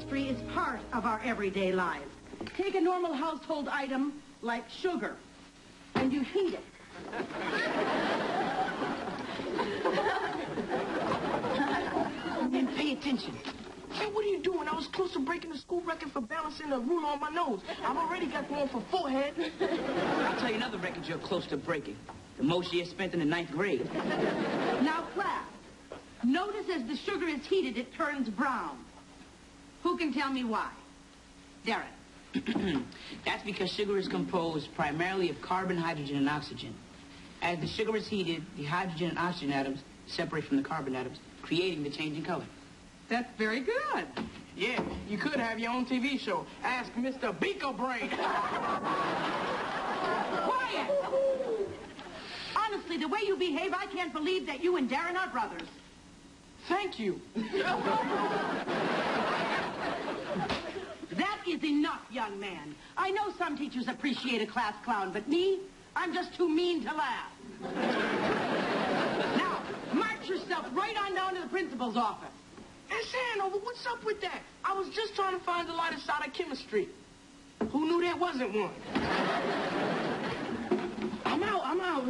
chemistry is part of our everyday lives. Take a normal household item like sugar, and you heat it. Man, pay attention. Hey, what are you doing? I was close to breaking the school record for balancing a ruler on my nose. I've already got one for forehead. I'll tell you another record you're close to breaking. The most years spent in the 9th grade. Now, class, notice as the sugar is heated, it turns brown. Who can tell me why? Darren. That's because sugar is composed primarily of carbon, hydrogen, and oxygen. As the sugar is heated, the hydrogen and oxygen atoms separate from the carbon atoms, creating the change in color. That's very good. Yeah, you could have your own TV show. Ask Mr. Beaker Brain. Quiet! Honestly, the way you behave, I can't believe that you and Darren are brothers. Thank you. That is enough, young man. I know some teachers appreciate a class clown, but me, I'm just too mean to laugh. Now, march yourself right on down to the principal's office. Hey, Hanover, what's up with that? I was just trying to find the lighter side of chemistry. Who knew there wasn't one? I'm out.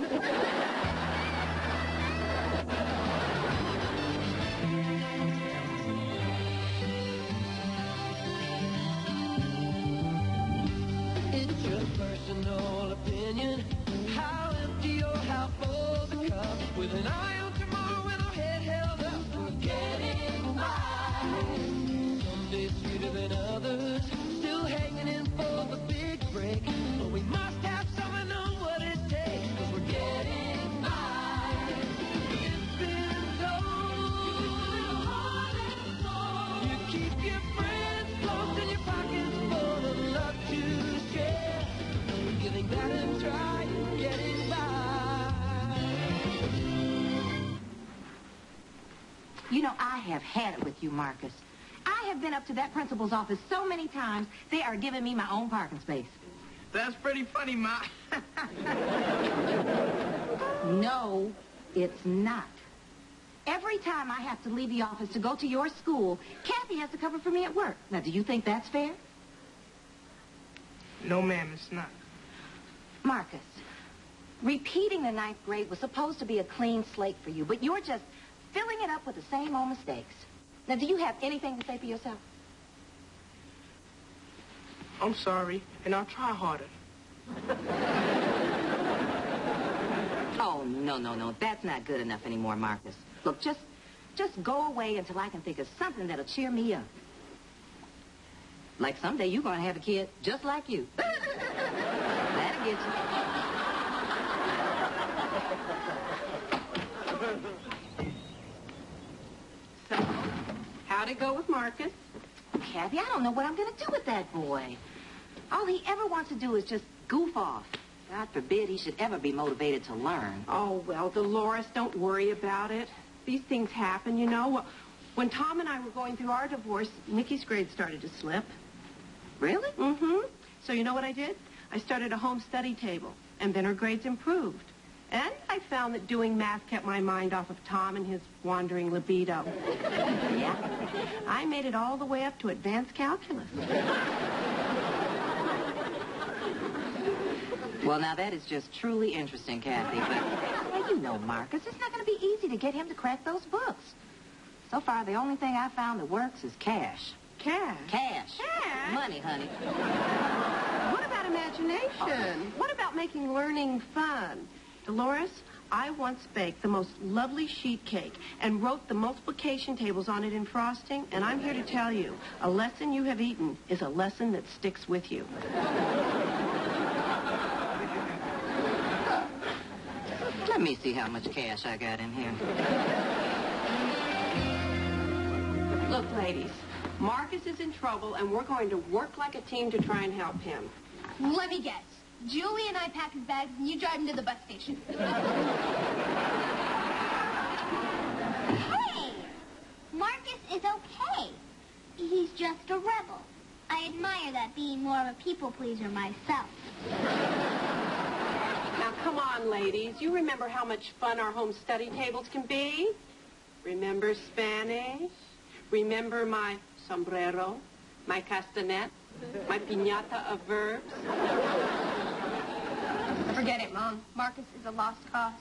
It's your personal opinion. How empty or how full the cup. With an eye on tomorrow and our head held up. We're getting by. Some days sweeter than others. Still hanging in for the big break. But we must have some and know what it takes. 'Cause we're getting by. It's been told. You keep your friends close and your pockets full of love to share. Giving that a try and getting by. You know, I have had it with you, Marcus. I have been up to that principal's office so many times, they are giving me my own parking space. That's pretty funny, Ma. No, it's not. Every time I have to leave the office to go to your school, Kathy has to cover for me at work. Now, do you think that's fair? No, ma'am, it's not. Marcus, repeating the 9th grade was supposed to be a clean slate for you, but you're just filling it up with the same old mistakes. Now, do you have anything to say for yourself? I'm sorry, and I'll try harder. Oh, no. That's not good enough anymore, Marcus. Look, just go away until I can think of something that'll cheer me up. Like someday you're going to have a kid just like you. That'll get you. So, how'd it go with Marcus? Kathy, I don't know what I'm going to do with that boy. All he ever wants to do is just goof off. God forbid he should ever be motivated to learn. Oh, well, Dolores, don't worry about it. These things happen, you know. When Tom and I were going through our divorce, Nikki's grades started to slip. Really? Mm-hmm. So you know what I did? I started a home study table, and then her grades improved. And I found that doing math kept my mind off of Tom and his wandering libido. Yeah. I made it all the way up to advanced calculus. Well, now, that is just truly interesting, Kathy. But, well, you know, Marcus, it's not going to be easy to get him to crack those books. So far, the only thing I've found that works is cash. Cash? Cash. Cash? Money, honey. What about imagination? What about making learning fun? Dolores, I once baked the most lovely sheet cake and wrote the multiplication tables on it in frosting, and I'm here to tell you, a lesson you have eaten is a lesson that sticks with you. Let me see how much cash I got in here. Look, ladies, Marcus is in trouble, and we're going to work like a team to try and help him. Let me guess. Julie and I pack his bags, and you drive him to the bus station. Hey! Marcus is okay. He's just a rebel. I admire that, being more of a people pleaser myself. Now, come on, ladies. You remember how much fun our home study tables can be? Remember Spanish? Remember my sombrero? My castanet? My piñata of verbs? Forget it, Mom. Marcus is a lost cause.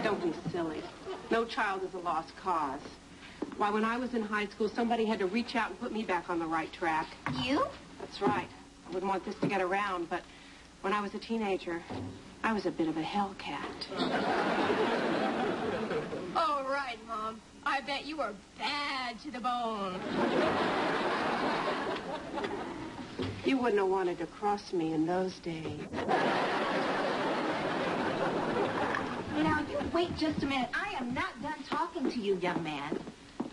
Don't be silly. No child is a lost cause. Why, when I was in high school, somebody had to reach out and put me back on the right track. You? That's right. I wouldn't want this to get around, but when I was a teenager, I was a bit of a hellcat. Oh, right, Mom. I bet you were bad to the bone. You wouldn't have wanted to cross me in those days. Now, you wait just a minute. I am not done talking to you, young man.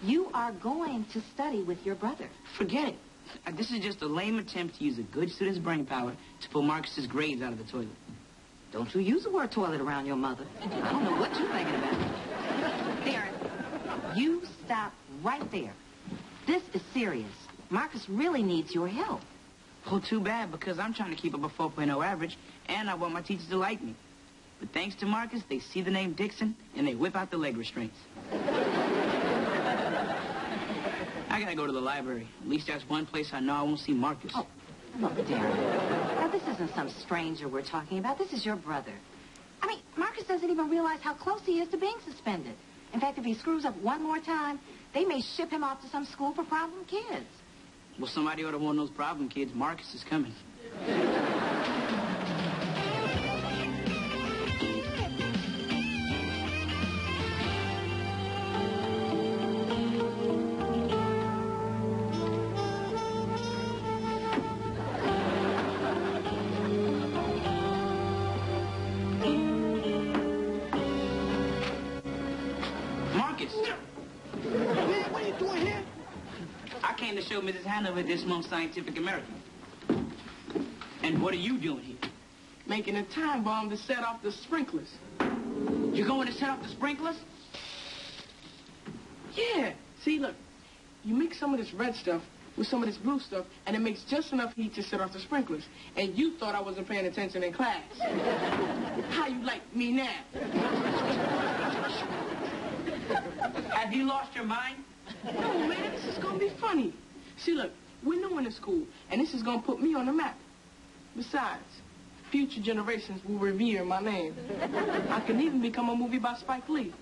You are going to study with your brother. Forget it. This is just a lame attempt to use a good student's brain power to pull Marcus's grades out of the toilet. Don't you use the word toilet around your mother. I don't know what you're thinking about. Darren, you stop right there. This is serious. Marcus really needs your help. Oh, too bad, because I'm trying to keep up a 4.0 average, and I want my teachers to like me. But thanks to Marcus, they see the name Dixon, and they whip out the leg restraints. I gotta go to the library. At least that's one place I know I won't see Marcus. Oh, look, Darren. Now, this isn't some stranger we're talking about. This is your brother. I mean, Marcus doesn't even realize how close he is to being suspended. In fact, if he screws up one more time, they may ship him off to some school for problem kids. Well, somebody ought to warn those problem kids. Marcus is coming. Marcus! Man, what are you doing here? I came to show Mrs. Hanover this month's Scientific American. And what are you doing here? Making a time bomb to set off the sprinklers. You're going to set off the sprinklers? Yeah. See, look. You mix some of this red stuff with some of this blue stuff, and it makes just enough heat to set off the sprinklers. And you thought I wasn't paying attention in class. How you like me now? Have you lost your mind? No, man, this is gonna be funny. See, look, we're new in the school, and this is gonna put me on the map. Besides, future generations will revere my name. I can even become a movie by Spike Lee.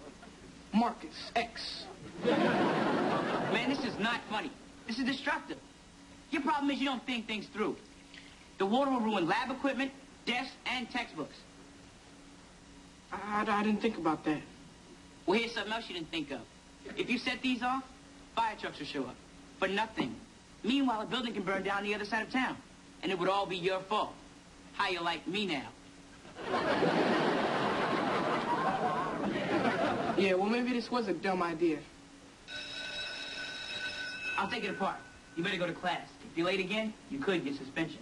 Marcus X. Man, this is not funny. This is destructive. Your problem is you don't think things through. The water will ruin lab equipment, desks, and textbooks. I didn't think about that. Well, here's something else you didn't think of. If you set these off, fire trucks will show up. For nothing. Meanwhile, a building can burn down the other side of town. And it would all be your fault. How you like me now? Yeah, well, maybe this was a dumb idea. I'll take it apart. You better go to class. If you're late again, you could get suspension.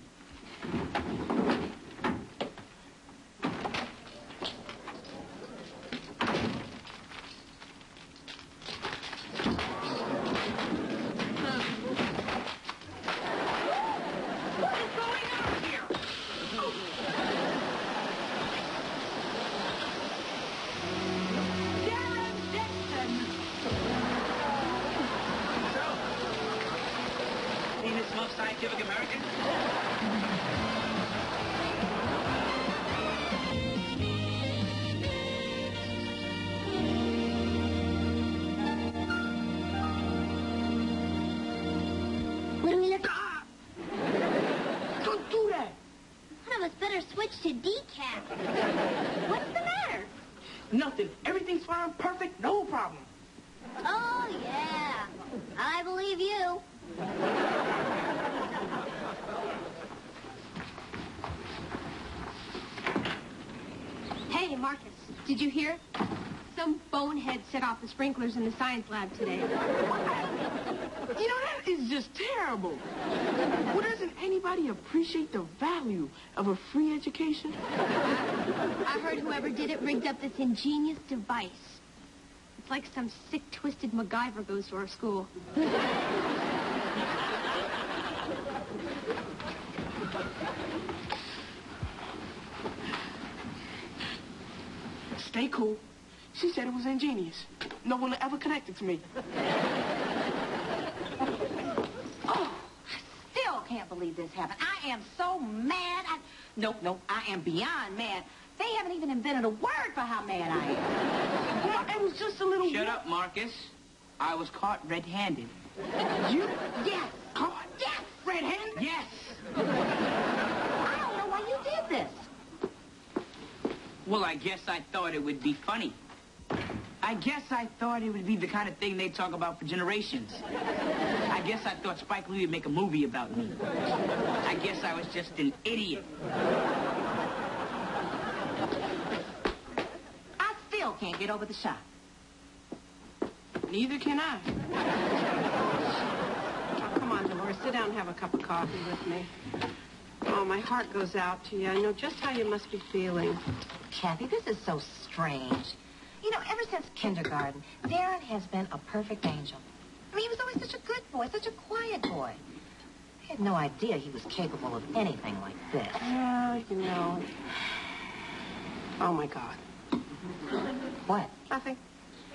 Scientific American? What do we look at? Don't do that. One of us better switch to decaf. What's the matter? Nothing. Everything's fine, perfect, no problem. Oh, yeah. I believe you. Hey, Marcus, did you hear? Some bonehead set off the sprinklers in the science lab today. You know, that is just terrible. Well, doesn't anybody appreciate the value of a free education? I heard whoever did it rigged up this ingenious device. It's like some sick, twisted MacGyver goes to our school. Stay cool. She said it was ingenious. No one ever connected to me. Oh, believe this happened. I am so mad. No, I am beyond mad. They haven't even invented a word for how mad I am. Well, it was just a little... Shut up, Marcus. I was caught red-handed. You? Yes. Caught? Yes. Red-handed? Yes! I don't know why you did this. Well, I guess I thought it would be funny. I guess I thought it would be the kind of thing they'd talk about for generations. I guess I thought Spike Lee would make a movie about me. I guess I was just an idiot. I still can't get over the shock. Neither can I. Oh, come on, Dolores. Sit down and have a cup of coffee with me. Oh, my heart goes out to you. I know just how you must be feeling. Kathy, this is so strange. You know, ever since kindergarten, Darren has been a perfect angel. I mean, he was always such a good boy, such a quiet boy. I had no idea he was capable of anything like this. Well, you know. Oh, my God. What? Nothing.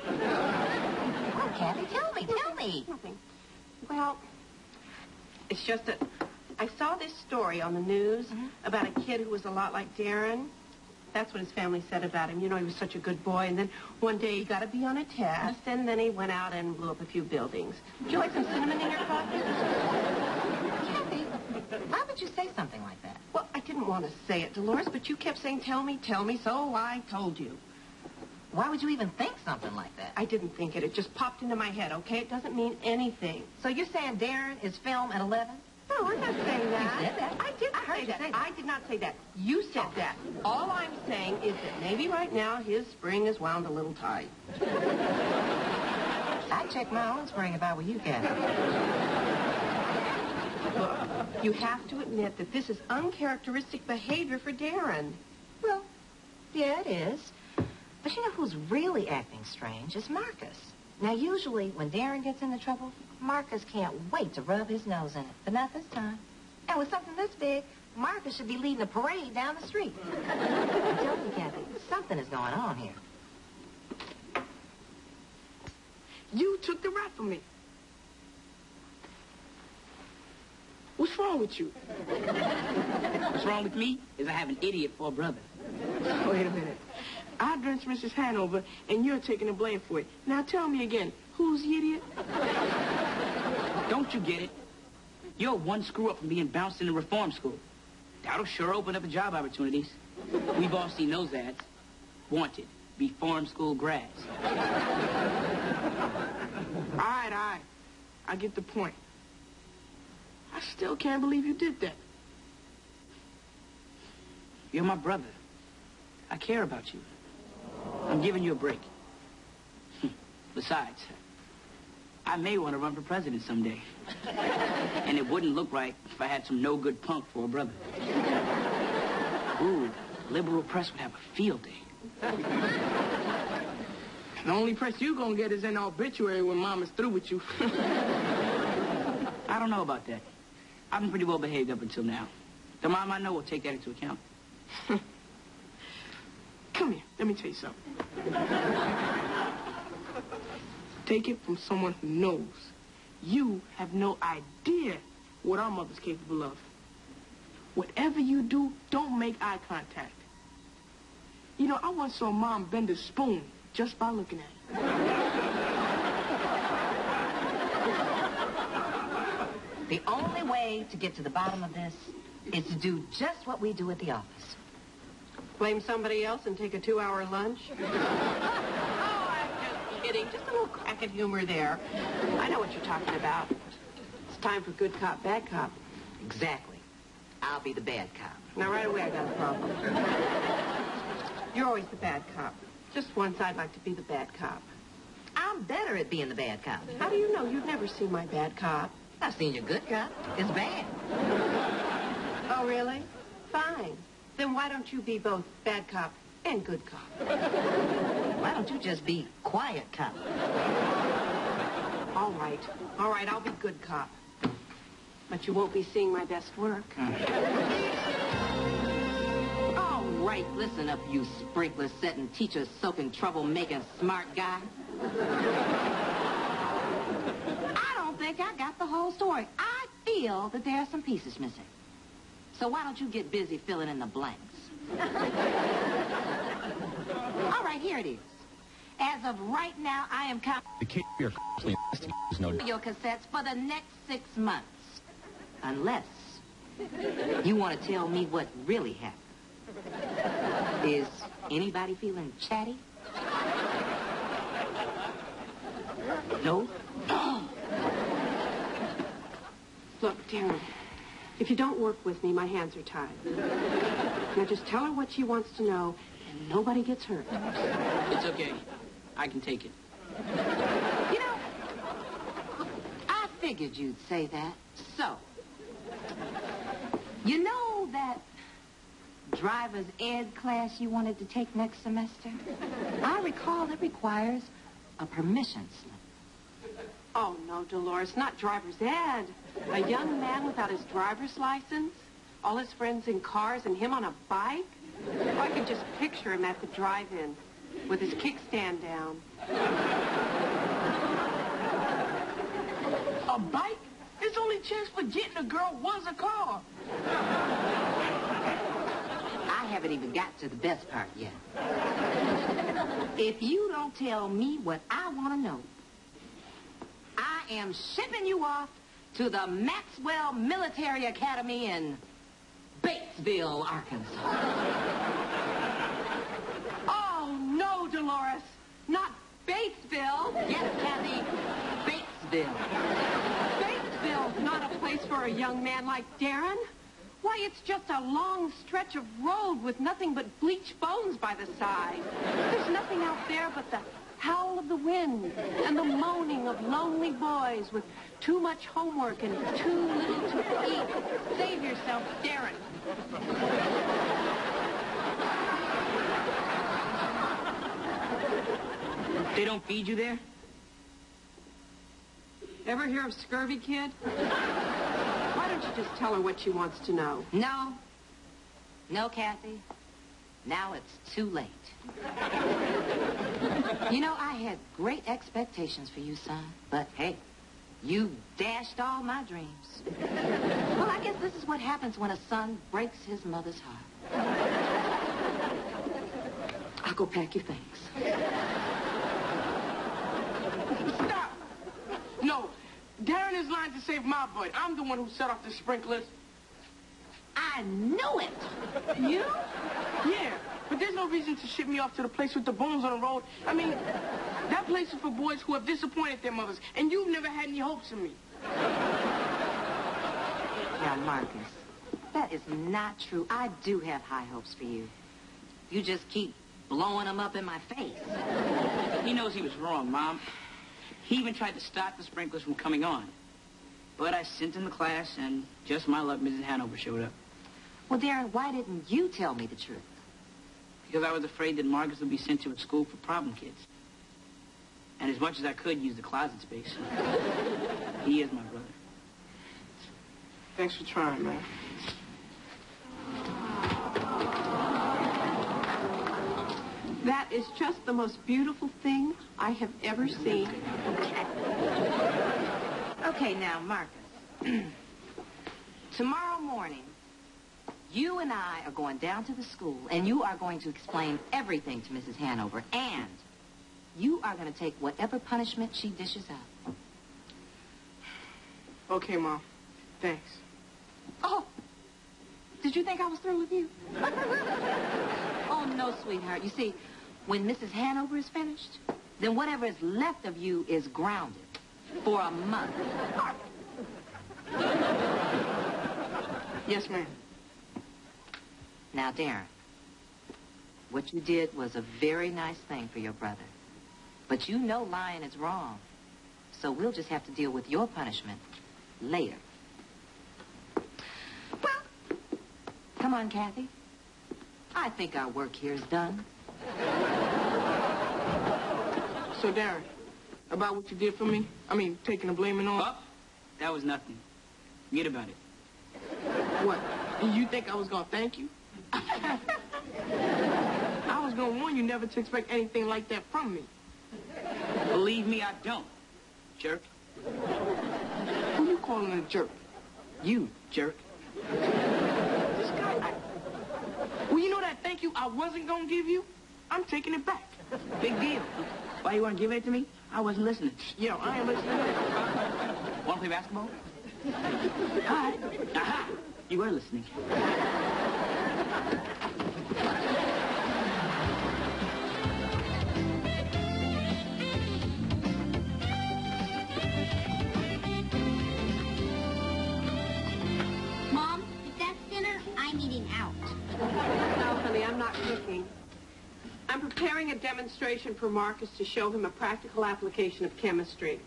What, Kathy? Tell me. Nothing. Well, it's just that I saw this story on the news about a kid who was a lot like Darren. That's what his family said about him. You know, he was such a good boy. And then one day he got to be on a test, and then he went out and blew up a few buildings. Would you like some cinnamon in your coffee? Kathy, why would you say something like that? Well, I didn't want to say it, Dolores, but you kept saying, tell me, so I told you. Why would you even think something like that? I didn't think it. It just popped into my head, okay? It doesn't mean anything. So you're saying Darren is film at 11? No, I'm not saying that. You said that. I didn't I heard say you that. say that. I did not say that. You said that. All I'm saying is that maybe right now his spring is wound a little tight. I'd check my own spring if I were you, Kathy. Look, you have to admit that this is uncharacteristic behavior for Darren. Well, yeah, it is. But you know who's really acting strange is Marcus. Now, usually when Darren gets into trouble, Marcus can't wait to rub his nose in it. But not this time. And with something this big, Marcus should be leading a parade down the street. I'm telling you, Kathy, something is going on here. You took the rap from me. What's wrong with you? What's wrong with me is I have an idiot for a brother. Wait a minute. I drenched Mrs. Hanover, and you're taking the blame for it. Now tell me again, who's the idiot? Don't you get it? You're one screw up from being bounced into reform school. That'll sure open up the job opportunities. We've all seen those ads. Wanted, reform school grads. All right. I get the point. I still can't believe you did that. You're my brother. I care about you. I'm giving you a break. Besides, I may want to run for president someday. And it wouldn't look right if I had some no-good punk for a brother. Ooh, liberal press would have a field day. The only press you're gonna get is an obituary when Mama's through with you. I don't know about that. I've been pretty well behaved up until now. The mom I know will take that into account. Come here, let me tell you something. Take it from someone who knows. You have no idea what our mother's capable of. Whatever you do, don't make eye contact. You know, I once saw Mom bend a spoon just by looking at it. The only way to get to the bottom of this is to do just what we do at the office. Blame somebody else and take a 2-hour lunch? Oh, I'm just kidding. Just a little crack of humor there. I know what you're talking about. It's time for good cop, bad cop. Exactly. I'll be the bad cop. Now, right away, I got a problem. You're always the bad cop. Just once, I'd like to be the bad cop. I'm better at being the bad cop. How do you know? You've never seen my bad cop. I've seen your good cop. It's bad. Oh, really? Fine. Then why don't you be both bad cop and good cop? Why don't you just be quiet cop? All right, I'll be good cop. But you won't be seeing my best work. All right, listen up, you sprinkler-setting, teacher-soaking, trouble-making, smart guy. I don't think I got the whole story. I feel that there are some pieces missing. So why don't you get busy filling in the blanks? All right, here it is. As of right now, I am counting The case we are closely investigating is no your cassettes for the next 6 months. Unless you want to tell me what really happened. Is anybody feeling chatty? No? Look, Darren, if you don't work with me, my hands are tied. Now just tell her what she wants to know, and nobody gets hurt. It's okay. I can take it. You know, I figured you'd say that. So, you know that driver's ed class you wanted to take next semester? I recall it requires a permission slip. Oh, no, Dolores, not driver's ed. A young man without his driver's license, all his friends in cars, and him on a bike? Oh, I could just picture him at the drive-in with his kickstand down. A bike? His only chance for getting a girl was a car. I haven't even got to the best part yet. If you don't tell me what I want to know, I am shipping you off to the Maxwell Military Academy in Batesville, Arkansas. Oh, no, Dolores, not Batesville. Yes, Kathy, Batesville. Batesville's not a place for a young man like Darren. Why, it's just a long stretch of road with nothing but bleached bones by the side. There's nothing out there but the howl of the wind and the moaning of lonely boys with too much homework and too little to eat. Save yourself, Darren. They don't feed you there? Ever hear of Scurvy Kid? Why don't you just tell her what she wants to know? No. No, Kathy. Now it's too late. You know, I had great expectations for you, son. But, hey, you dashed all my dreams. Well, I guess this is what happens when a son breaks his mother's heart. I'll go pack your things. Stop! No, Darren is lying to save my butt. I'm the one who set off the sprinklers. I knew it! You? Yeah, but there's no reason to ship me off to the place with the bones on the road. I mean, that place is for boys who have disappointed their mothers, and you've never had any hopes in me. Now, Marcus, that is not true. I do have high hopes for you. You just keep blowing them up in my face. He knows he was wrong, Mom. He even tried to stop the sprinklers from coming on. But I sent him to class, and just my luck, Mrs. Hanover showed up. Well, Darren, why didn't you tell me the truth? Because I was afraid that Marcus would be sent to a school for problem kids. And as much as I could use the closet space, he is my brother. Thanks for trying, man. That is just the most beautiful thing I have ever seen. Okay, now, Marcus. Tomorrow morning, you and I are going down to the school, and you are going to explain everything to Mrs. Hanover, and you are going to take whatever punishment she dishes out. Okay, Mom. Thanks. Oh, did you think I was through with you? Oh, no, sweetheart. You see, when Mrs. Hanover is finished, then whatever is left of you is grounded for a month. Yes, ma'am. Now, Darren, what you did was a very nice thing for your brother. But you know lying is wrong. So we'll just have to deal with your punishment later. Well, come on, Kathy. I think our work here is done. So, Darren, about what you did for me? I mean, taking the blame and all? Up? That was nothing. Forget about it. What? You think I was going to thank you? I was going to warn you never to expect anything like that from me. Believe me, I don't. Jerk. Who you calling a jerk? You, jerk. This guy, well, you know that thank you I wasn't going to give you? I'm taking it back. Big deal. Why you want to give it to me? I wasn't listening. Yo, I ain't listening. Want to play basketball? Hi. Aha. You were listening. Mom, if that's dinner, I'm eating out. No, honey, I'm not cooking. I'm preparing a demonstration for Marcus to show him a practical application of chemistry.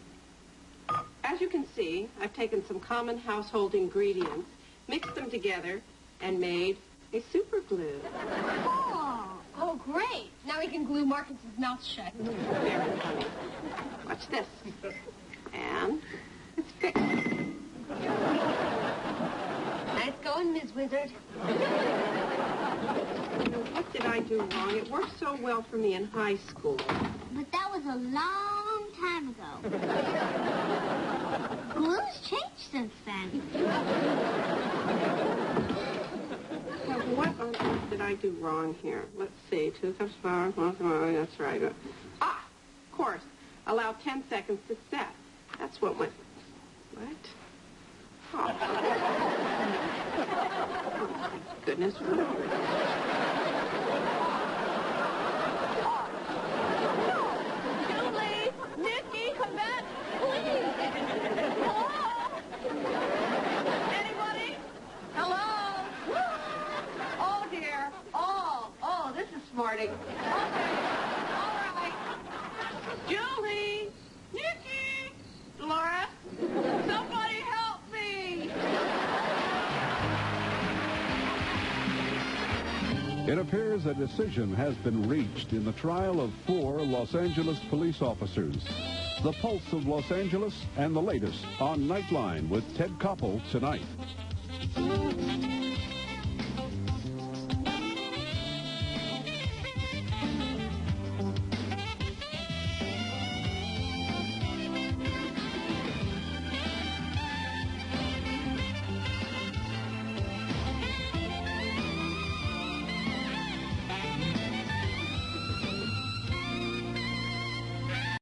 As you can see, I've taken some common household ingredients, mixed them together, and made a super glue. Oh, great. Now we can glue Marcus's mouth shut. Very funny. Watch this. And it's fixed. Nice going, Ms. Wizard. What did I do wrong? It worked so well for me in high school. But that was a long time ago. Glue's changed since then. Well, what on earth did I do wrong here? Let's see. 2 cups of flour, 1 cup, that's right. Ah, of course. Allow 10 seconds to set. That's what went... What? Oh. Oh, my goodness. Julie! Nicky, come back, please! Hello? Anybody? Hello? Oh, dear. Oh, this is smarting. Okay. All right. Julie! Nicky! Dolores! Somebody help me! It appears a decision has been reached in the trial of 4 Los Angeles police officers. The Pulse of Los Angeles and the latest on Nightline with Ted Koppel tonight.